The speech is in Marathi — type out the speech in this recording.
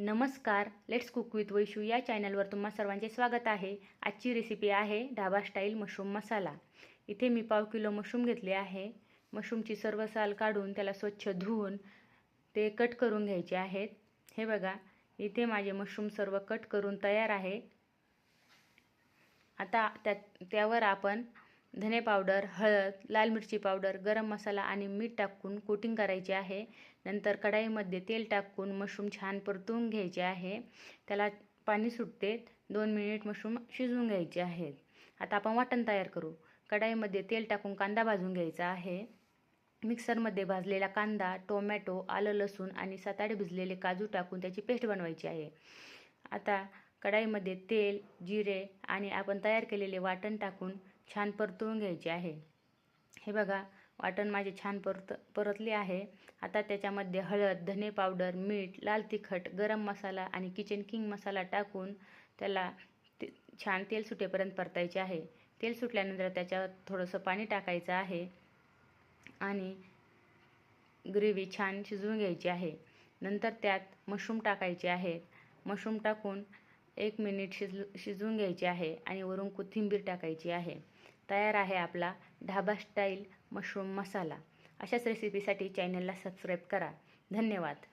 नमस्कार, लेट्स कुक विथ वैशू या चॅनलवर तुम्हा सर्वांचे स्वागत आहे। आजची रेसिपी आहे ढाबा स्टाईल मशरूम मसाला। इथे मी पाव किलो मशरूम घेतले आहे। मशरूमची सर्व साल काढून त्याला स्वच्छ धुवून ते कट करून घ्यायचे आहेत। हे बघा, इथे माझे मशरूम सर्व कट करून तयार आहे। आता त्यावर आपण धने पावडर, हळद, लाल मिरची पावडर, गरम मसाला आणि मीठ टाकून कोटिंग करायचे आहे। नंतर कढईमध्ये तेल टाकून मशरूम छान परतून घ्यायचे आहे। त्याला पाणी सुटते 2 मिनिट मशरूम शिजवून घ्यायचे आहेत। आता आपण वाटण तयार करू। कढईमध्ये तेल टाकून कांदा भाजून घ्यायचा आहे। मिक्सरमध्ये भाजलेला कांदा, टोमॅटो, आलं, लसूण आणि 7-8 भिजलेले काजू टाकून त्याची पेस्ट बनवायची आहे। आता कढईमध्ये तेल, जिरे आणि आपण तयार केलेले वाटण टाकून छान परतवून घ्यायचे आहे। हे बघा, वाटण माझे छान परतले आहे। आता त्याच्यामध्ये हळद, धने पावडर, मीठ, लाल तिखट, गरम मसाला आणि किचन किंग मसाला टाकून त्याला छान तेल सुटेपर्यंत परतायचे आहे। तेल सुटल्यानंतर त्याच्यावर थोडंसं पाणी टाकायचं आहे आणि ग्रेव्ही छान शिजवून घ्यायची आहे। नंतर त्यात मशरूम टाकायचे आहेत। मशरूम टाकून 1 मिनिट शिजवून घ्यायचे आहे आणि वरून कोथिंबीर टाकायची आहे। तयार आहे आपला ढाबा स्टाईल मशरूम मसाला। अशाच रेसिपीसाठी चॅनलला सबस्क्राईब करा। धन्यवाद।